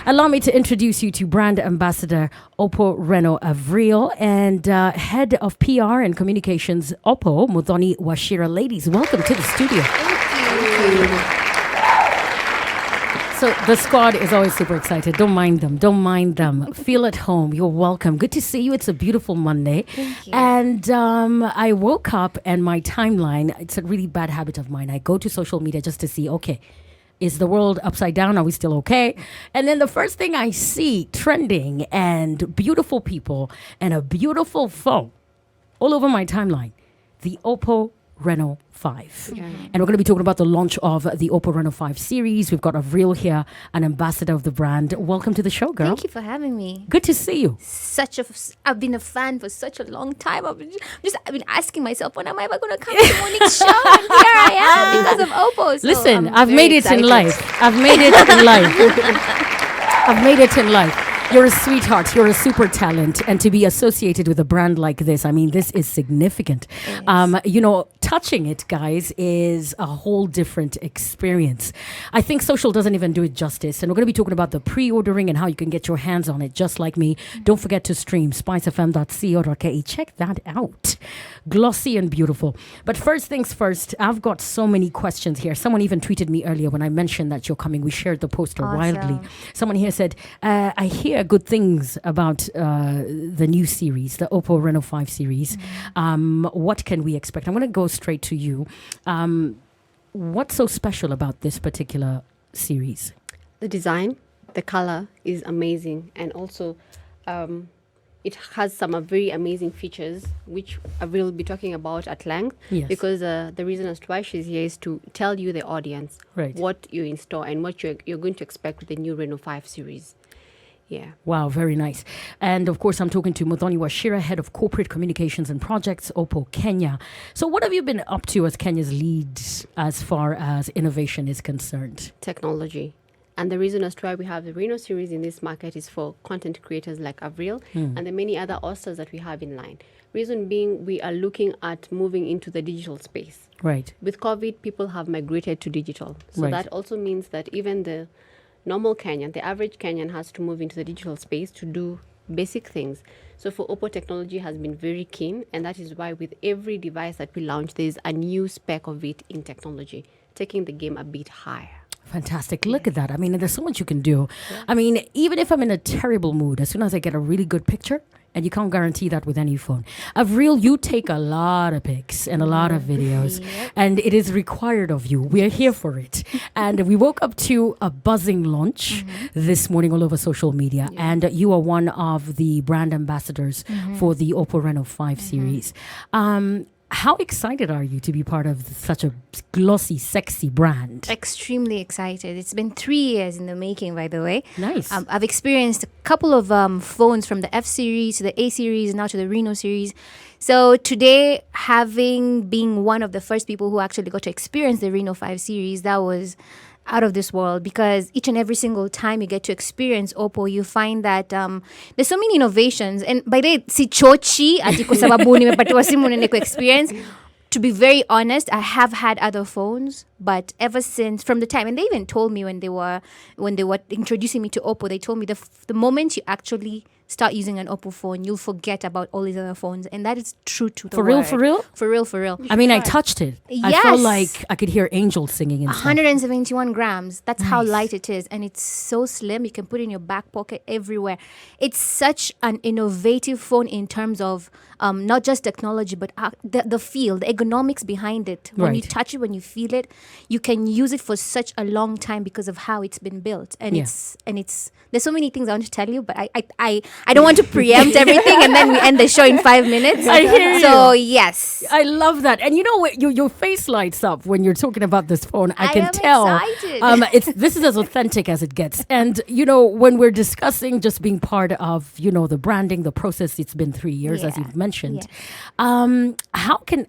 Allow me to introduce you to brand ambassador Oppo Reno Avril and head of PR and communications Oppo Muthoni Washira. Ladies, welcome to the studio. Thank you. So the squad is always super excited. Don't mind them. Don't mind them. Feel at home. You're welcome. Good to see you. It's a beautiful Monday. Thank you. And I woke up and my timeline, it's a really bad habit of mine. I go to social media just to see, okay, is the world upside down? Are we still okay? And then the first thing I see trending and beautiful people and a beautiful phone all over my timeline, the Oppo Reno 5. Yeah. And we're going to be talking about the launch of the Oppo Reno 5 series. We've got Avril here, an ambassador of the brand. Welcome to the show, girl. Thank you for having me. Good to see you. I've been a fan for such a long time. I've been asking myself, when am I ever going to come to Monique's show? And here I am because of Oppo. So Listen, I'm I've very made it excited. in life. I've made it in life. I've made it in life. You're a sweetheart. You're a super talent. And to be associated with a brand like this, I mean, this is significant. Yes. Touching it, guys, is a whole different experience. I think social doesn't even do it justice. And we're going to be talking about the pre-ordering and how you can get your hands on it, just like me. Don't forget to stream spicefm.co.ke. Check that out. Glossy and beautiful. But first things first, I've got so many questions here. Someone even tweeted me earlier when I mentioned that you're coming. We shared the poster wildly. Someone here said, I hear good things about the new series, the Oppo Reno 5 series. What can we expect? I'm going to go straight to you. What's so special about this particular series? The design, the color is amazing, and also it has some very amazing features which I will be talking about at length. Yes. Because the reason as to why she's here is to tell you, the audience, Right. what you in store and what you're going to expect with the new Reno 5 series. Yeah. Wow, very nice. And of course, I'm talking to Muthoni Washira, head of corporate communications and projects, Oppo Kenya. So what have you been up to as Kenya's lead as far as innovation is concerned? Technology. And the reason as to why we have the Reno series in this market is for content creators like Avril and the many other authors that we have in line. Reason being, we are looking at moving into the digital space. Right. With COVID, people have migrated to digital. So Right. that also means that even the normal Kenyan, the average Kenyan, has to move into the digital space to do basic things. So for Oppo, technology has been very keen, and that is why with every device that we launch, there's a new spec of it in technology, taking the game a bit higher. Fantastic. Look at that. I mean, there's so much you can do. Yeah. I mean, even if I'm in a terrible mood, as soon as I get a really good picture, and you can't guarantee that with any phone. Avril, you take a lot of pics and a lot of videos, and it is required of you. We are here for it. And we woke up to a buzzing launch this morning all over social media, and you are one of the brand ambassadors for the Oppo Reno 5 series. How excited are you to be part of such a glossy, sexy brand? Extremely excited. It's been 3 years in the making, by the way. Nice. I've experienced a couple of phones from the F series to the A series, now to the Reno series. So today, being one of the first people who actually got to experience the Reno 5 series, that was out of this world, because each and every single time you get to experience Oppo, you find that there's so many innovations. And by the way, si chochi ati kwa sababu nimepatiwa simu nene ku experience. To be very honest, I have had other phones, but ever since, from the time, and they even told me when they were introducing me to Oppo, they told me the moment you actually start using an Oppo phone, you'll forget about all these other phones, and that is true to the word. For real? For real. I mean, I touched it. I Yes. felt like I could hear angels singing inside. 171 grams. That's how Nice. light it is. And it's so slim. You can put it in your back pocket everywhere. It's such an innovative phone in terms of not just technology, but the feel, the ergonomics behind it. When you Right. touch it, when you feel it, you can use it for such a long time because of how it's been built. And it's there's so many things I want to tell you, but I don't want to preempt everything and then we end the show in 5 minutes. I hear you. So yes. I love that. And you know what? Your face lights up when you're talking about this phone. I can am tell. excited. This is as authentic as it gets. And, when we're discussing just being part of, the branding, the process, it's been 3 years, as Yeah. you've mentioned. Yeah. How can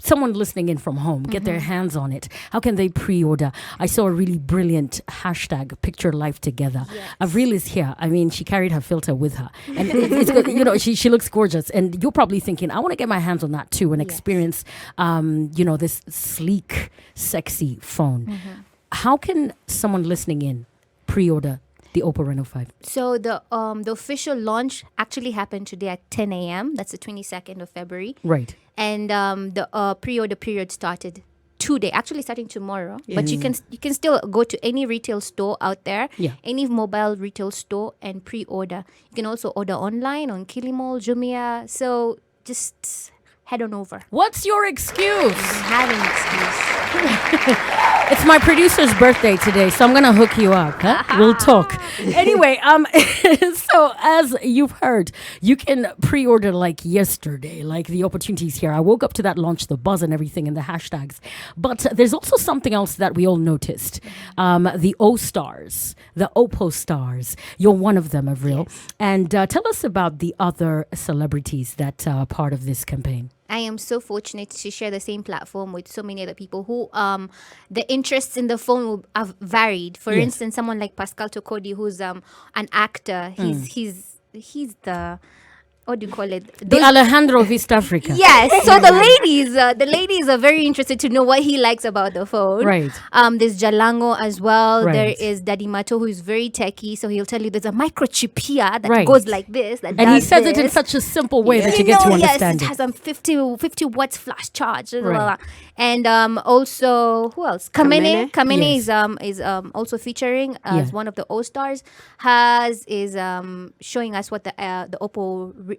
someone listening in from home get their hands on it? How can they pre-order? I saw a really brilliant hashtag, Picture Life Together. Yes. Avril is here. I mean, she carried her filter with her. And it's good. She looks gorgeous. And you're probably thinking, I want to get my hands on that too and experience, this sleek, sexy phone. How can someone listening in pre-order the Oppo Reno 5? So the official launch actually happened today at 10 a.m. That's the 22nd of February. Right. And the pre-order period started today, actually starting tomorrow. But you can still go to any retail store out there, any mobile retail store, and pre-order. You can also order online on Kilimall, Jumia. So just head on over. What's your excuse? Have an excuse. It's my producer's birthday today, so I'm gonna hook you up. Huh? We'll talk. Anyway, so as you've heard, you can pre-order like yesterday, like the opportunities here. I woke up to that launch, the buzz and everything, and the hashtags. But there's also something else that we all noticed: the O stars, the Oppo stars. You're one of them, Avril. Yes. And tell us about the other celebrities that are part of this campaign. I am so fortunate to share the same platform with so many other people who the interests in the phone have varied. For instance, someone like Pascal Tokodi, who's an actor. He's the, what do you call it? The Alejandro of East Africa. Yes. So the ladies are very interested to know what he likes about the phone. Right. There's Jalango as well. Right. There is Daddy Mato, who is very techie. So he'll tell you there's a microchip here that Right. goes like this. That And he does says it in this. such a simple way that you get to understand Yes, it it. has a 50 watts flash charge. Blah, blah, Right. blah. And also, who else? Kamene. Kamene Yes. is also featuring as one of the O stars. Is showing us what the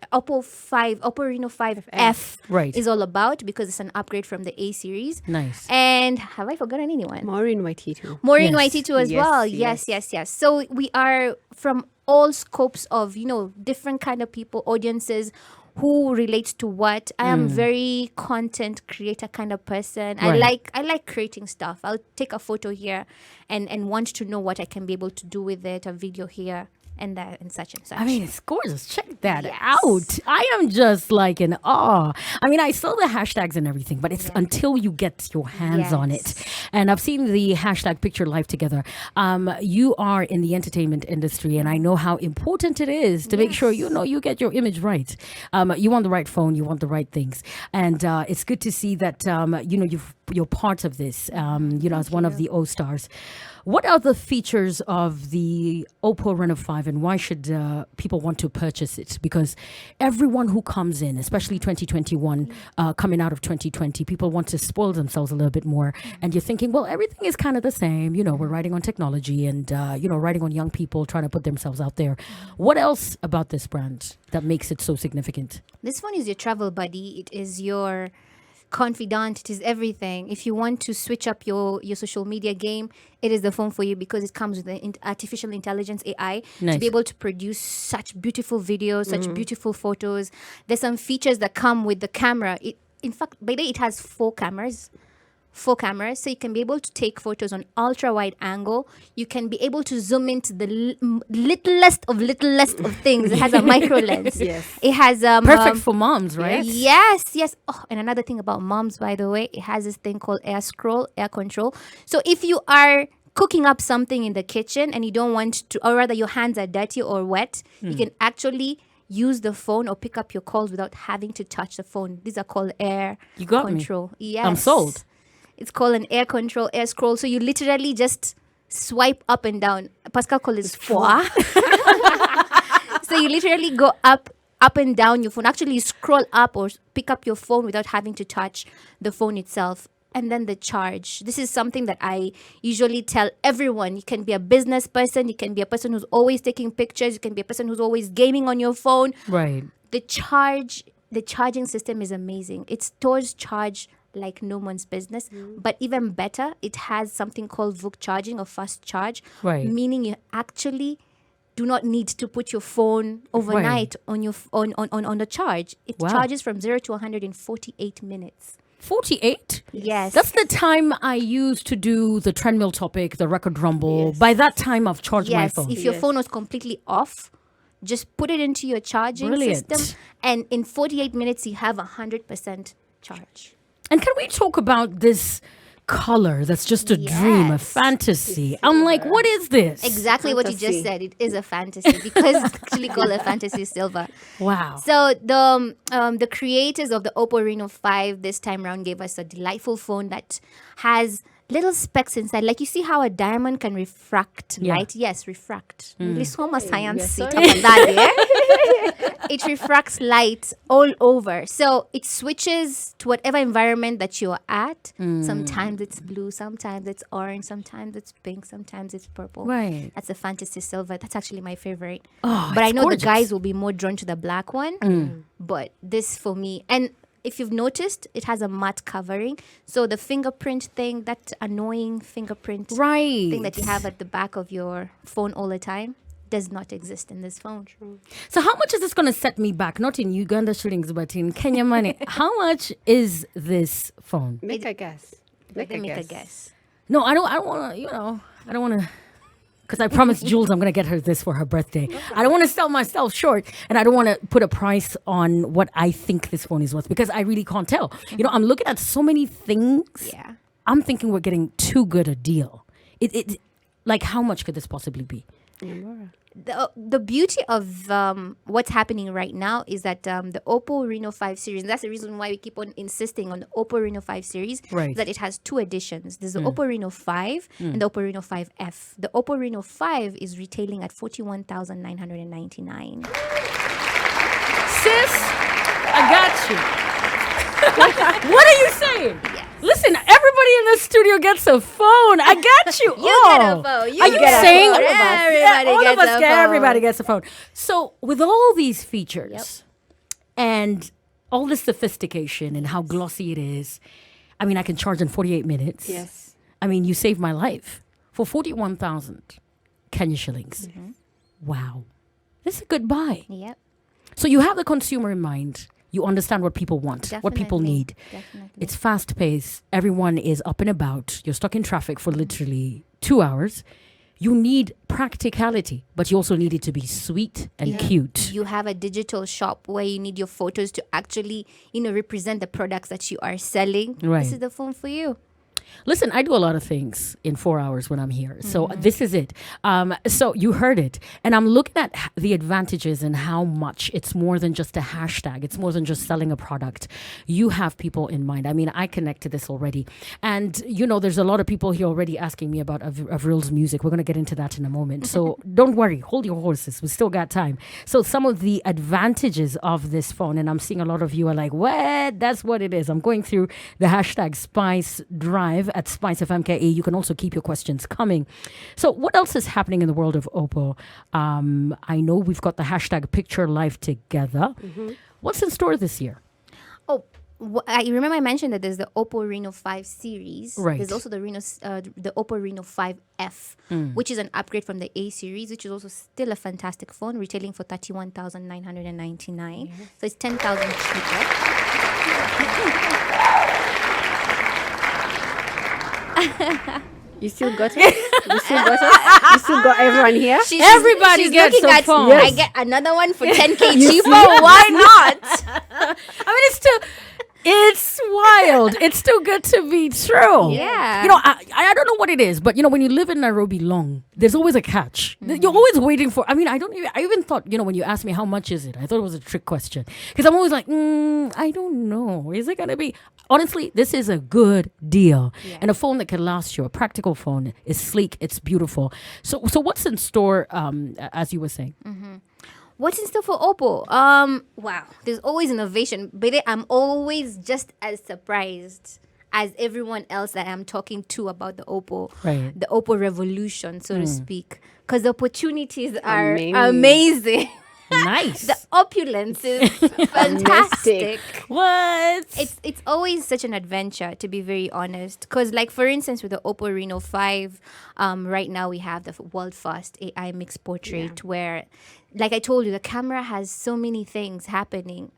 Oppo Reno 5F Right. is all about, because it's an upgrade from the A series. Nice. And have I forgotten anyone? Maureen Waititu. Maureen Yes. Waititu as Yes, well. yes. Yes. So we are from all scopes of, different kind of people, audiences who relates to what. I am very content creator kind of person. Right. I like creating stuff. I'll take a photo here and want to know what I can be able to do with it, a video here and that and such and such. I mean, it's gorgeous. Check that Yes. out. I am just like in awe. I mean, I saw the hashtags and everything, but it's until you get your hands on it. Yes. And I've seen the hashtag Picture Life Together. You are in the entertainment industry, and I know how important it is to make sure you get your image right. You want the right phone, you want the right things, and it's good to see that you're part of this. As one of the O stars. What are the features of the Oppo Reno 5, and why should people want to purchase it? Because everyone who comes in, especially 2021, coming out of 2020, people want to spoil themselves a little bit more. And you're thinking, well, everything is kind of the same. We're riding on technology and, riding on young people trying to put themselves out there. What else about this brand that makes it so significant? This one is your travel buddy. It is your confidant. It is everything. If you want to switch up your social media game, it is the phone for you, because it comes with the artificial intelligence AI Nice. to be able to produce such beautiful videos, such beautiful photos. There's some features that come with the camera. In fact, by the way, it has four cameras, so you can be able to take photos on ultra wide angle. You can be able to zoom into the littlest of things. It has a micro lens. Yes. It has Perfect for moms, right? Yes. Oh, and another thing about moms, by the way, it has this thing called air control. So if you are cooking up something in the kitchen and you don't want to, or rather your hands are dirty or wet, you can actually use the phone or pick up your calls without having to touch the phone. These are called air You got me. control. Yes. I'm sold. It's called an air control, air scroll. So you literally just swipe up and down. Pascal calls it foie. So you literally go up and down your phone. Actually, you scroll up or pick up your phone without having to touch the phone itself. And then the charge. This is something that I usually tell everyone. You can be a business person. You can be a person who's always taking pictures. You can be a person who's always gaming on your phone. Right. The charging system is amazing. It stores charge like no one's business. But even better, it has something called VOOC charging or fast charge. Right. Meaning you actually do not need to put your phone overnight on your on the charge. It Wow. charges from 0 to 100 in 48 minutes. 48? Yes. That's the time I used to do the treadmill topic, the record rumble. Yes. By that time, I've charged my Yes, phone. if your Yes. phone was completely off, just put it into your charging Brilliant. system, and in 48 minutes you have 100% charge. And can we talk about this color that's just a dream, a Yes. fantasy? I'm like, what is this? Exactly what you just Fantasy. said. It is a fantasy because it's actually called a fantasy silver. Wow. So the creators of the Oppo Reno 5 this time around gave us a delightful phone that has little specks inside. Like you see how a diamond can refract Yeah. light? Yes, refract. Really so much we science are sit sorry. up on that, yeah? It refracts light all over. So it switches to whatever environment that you're at. Sometimes it's blue, sometimes it's orange, sometimes it's pink, sometimes it's purple. Right. That's a fantasy silver. That's actually my favorite. Oh, But I it's know gorgeous. the guys will be more drawn to the black one. But this for me, and if you've noticed, it has a matte covering. So the fingerprint thing, that annoying fingerprint Right. thing that you have at the back of your phone all the time, does not exist in this phone. So how much is this going to set me back? Not in Uganda shillings, but in Kenya money. How much is this phone? Make a guess. Make a guess. No, I don't want to, I don't want to, because I promised Jules I'm going to get her this for her birthday. I don't want to sell myself short, and I don't want to put a price on what I think this phone is worth, because I really can't tell. I'm looking at so many things. Yeah. I'm thinking we're getting too good a deal. Like, how much could this possibly be? The beauty of what's happening right now is that the Oppo Reno 5 series, and that's the reason why we keep on insisting on the Oppo Reno 5 series, Right. is that it has two editions. There's the Oppo Reno 5 and the Oppo Reno 5F. The Oppo Reno 5 is retailing at 41,999. Sis, I got you. What are you saying? Yes. Listen, everybody in the studio gets a phone. I got you. You get a phone. You Are you get a saying phone. Everybody all of gets us a get phone. everybody gets a phone? So with all these features and all this sophistication and how glossy it is, I mean, I can charge in 48 minutes. Yes. I mean, you saved my life for 41,000 Kenya shillings. Wow, this is a good buy. Yep. So you have the consumer in mind. You understand what people want, what people Definitely. need. Definitely. It's fast paced. Everyone is up and about. You're stuck in traffic for literally 2 hours. You need practicality, but you also need it to be sweet and cute. You have a digital shop where you need your photos to actually, represent the products that you are selling. Right. This is the phone for you. Listen, I do a lot of things in 4 hours when I'm here. So this is it. So you heard it. And I'm looking at the advantages and how much it's more than just a hashtag. It's more than just selling a product. You have people in mind. I mean, I connect to this already. And, there's a lot of people here already asking me about Avril's music. We're going to get into that in a moment. So don't worry. Hold your horses. We still got time. So some of the advantages of this phone, and I'm seeing a lot of you are like, what? That's what it is. I'm going through the hashtag Spice Drive at SpiceFMKE. You can also keep your questions coming. So what else is happening in the world of Oppo? I know we've got the hashtag Picture Life Together. What's in store this year? Oh, I remember I mentioned that there's the Oppo Reno 5 series. Right. There's also the the Oppo Reno 5F, which is an upgrade from the A series, which is also still a fantastic phone, retailing for 31,999. So it's 10,000 cheaper. You still got it? You still got it? You still got everyone here? Everybody gets looking a at, phone. I get another one for 10K cheaper. Why not? I mean, it's wild. It's too good to be true. Yeah. I don't know what it is, but when you live in Nairobi long, there's always a catch. You're always waiting for. I mean, I even thought, when you asked me how much is it, I thought it was a trick question, because I'm always like, I don't know. Is it gonna be? Honestly, this is a good deal, and a phone that can last you. A practical phone. It's sleek. It's beautiful. So what's in store? As you were saying. What's in store for Oppo? Wow, there's always innovation, but I'm always just as surprised as everyone else that I'm talking to about the Oppo, Right. the Oppo revolution, so to speak, because the opportunities are Amazing. amazing. Nice. The opulence is fantastic. What? It's always such an adventure, to be very honest. Because, like, for instance, with the Oppo Reno 5, right now we have the world first AI mixed portrait where, like I told you, the camera has so many things happening.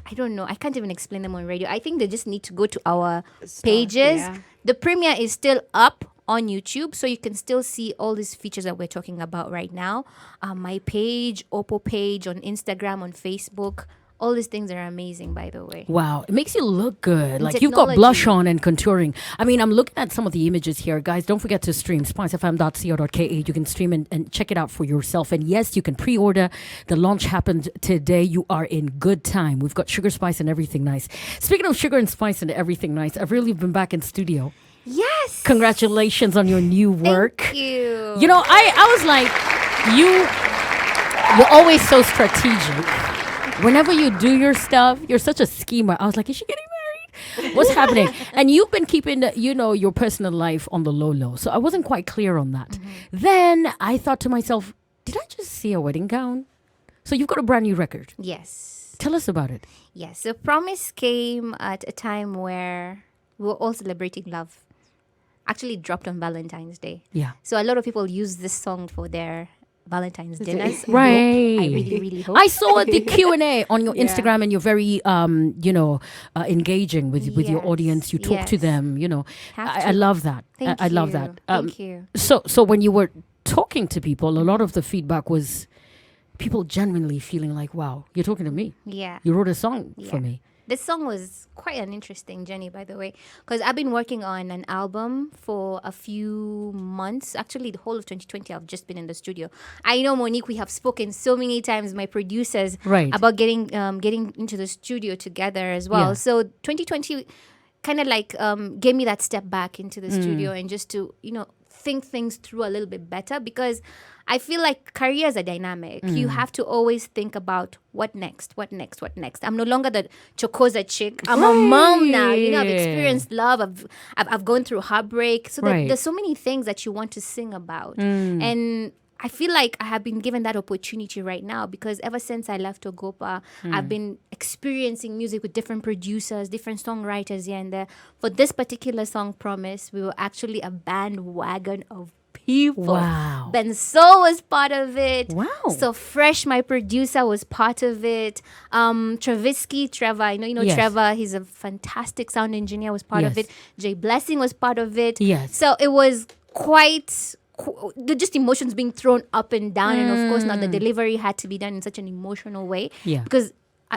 I don't know. I can't even explain them on radio. I think they just need to go to our pages. yeah. The premiere is still up on YouTube, so you can still see all these features that we're talking about right now. My page, Oppo page on Instagram, on Facebook. All these things are amazing, by the way. Wow, it makes you look good. Like you've got technology. blush on and contouring. I mean, I'm looking at some of the images here. Guys, don't forget to stream spicefm.co.ke. You can stream and check it out for yourself. And yes, you can pre-order. The launch happened today. You are in good time. We've got sugar, spice, and everything nice. Speaking of sugar and spice and everything nice, I've really been back in studio. Yes. Congratulations on your new work. Thank you. You know, I was like, you're always so strategic. Whenever you do your stuff, you're such a schemer. I was like, is she getting married? What's happening? And you've been keeping, your personal life on the low. So I wasn't quite clear on that. Mm-hmm. Then I thought to myself, did I just see a wedding gown? So you've got a brand new record. Yes. Tell us about it. Yes. So Promise came at a time where we were all celebrating love. Actually dropped on Valentine's Day. Yeah. So a lot of people use this song for their Valentine's dinners. Right. I really, really hope. I saw the Q&A on your Instagram, and you're very, engaging with your Yes, audience. You talk to yes. them. Have I to. love that. Thank I you. love that. Thank you. So when you were talking to people, a lot of the feedback was people genuinely feeling like, wow, you're talking to me. Yeah. You wrote a song for Yeah. me. This song was quite an interesting journey, by the way, because I've been working on an album for a few months. Actually, the whole of 2020, I've just been in the studio. I know, Monique, we have spoken so many times, my producers, Right. about getting into the studio together as well. Yeah. So 2020 kind of like gave me that step back into the studio and just to, think things through a little bit better, because I feel like careers are dynamic. You have to always think about what next. I'm no longer the chocosa chick. I'm a mom now. I've experienced love. I've gone through heartbreak. So Right. there's so many things that you want to sing about. And I feel like I have been given that opportunity right now, because ever since I left Ogopa, I've been experiencing music with different producers, different songwriters here and there. For this particular song, Promise, we were actually a bandwagon of people. Wow. Ben So was part of it. Wow. So Fresh, my producer, was part of it. Trevor, Yes. Trevor, he's a fantastic sound engineer, was part of Yes. it. Jay Blessing was part of it. Yes. So it was quite just emotions being thrown up and down, and of course now the delivery had to be done in such an emotional way. Yeah. Because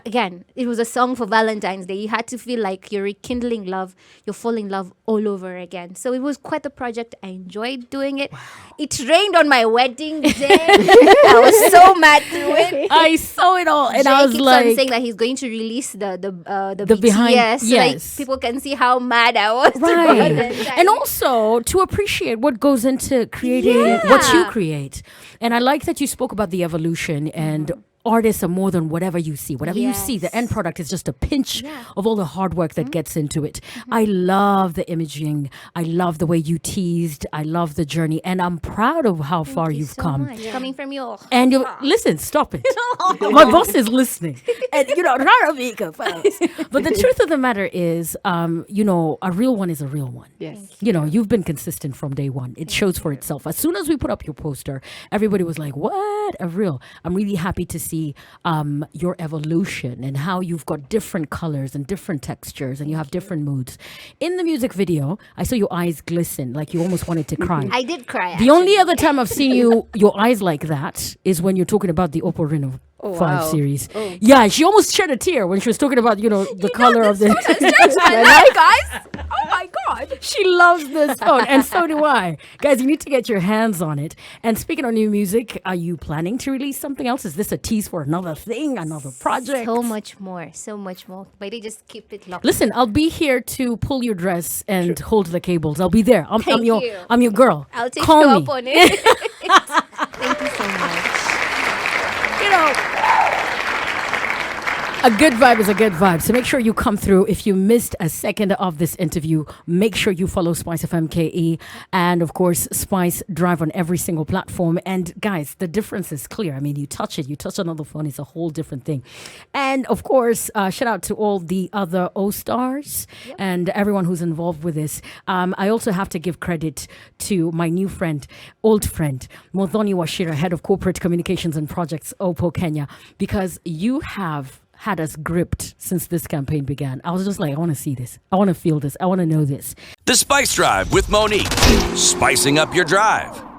again, it was a song for Valentine's Day. You had to feel like you're rekindling love, you're falling in love all over again. So it was quite a project. I enjoyed doing it. Wow. It rained on my wedding day. I was so mad through it. I saw it all, and Jay I was keeps like, on saying that he's going to release the The behind- BTS, so yes. like people can see how mad I was. right. Right. And also to appreciate what goes into creating what you create. And I like that you spoke about the evolution and artists are more than whatever you see. Whatever you see, the end product is just a pinch of all the hard work that gets into it. I love the imaging. I love the way you teased. I love the journey. And I'm proud of how far Thank you you've so come. much. Coming from you. And you listen, stop it. My boss is listening. And but the truth of the matter is, a real one is a real one. Yes. You've been consistent from day one. It shows for itself. As soon as we put up your poster, everybody was like, what? Avril. I'm really happy to see your evolution and how you've got different colors and different textures and you have different moods. In the music video, I saw your eyes glisten like you almost wanted to cry. I did cry. The only other time I've seen your eyes like that is when you're talking about the Oppo Reno 5 wow. series. Yeah, she almost shed a tear when she was talking about, the color of the... guys. Oh my God. She loves this phone, and so do I. Guys, you need to get your hands on it. And speaking of new music, are you planning to release something else? Is this a tease for another thing, another project? So much more. But they just keep it locked. Listen, I'll be here to pull your dress and hold the cables. I'll be there. I'm Thank your you. I'm your girl. I'll take Call you me. up on it. Thank you so much. A good vibe is a good vibe. So make sure you come through. If you missed a second of this interview, make sure you follow Spice FM KE and, of course, Spice Drive on every single platform. And, guys, the difference is clear. I mean, you touch another phone, it's a whole different thing. And, of course, shout out to all the other O-Stars and everyone who's involved with this. I also have to give credit to my new friend, old friend, Modhoni Washira, Head of Corporate Communications and Projects, Oppo Kenya, because you have had us gripped since this campaign began. I was just like, I want to see this. I want to feel this. I want to know this. The Spice Drive with Monique. Spicing up your drive.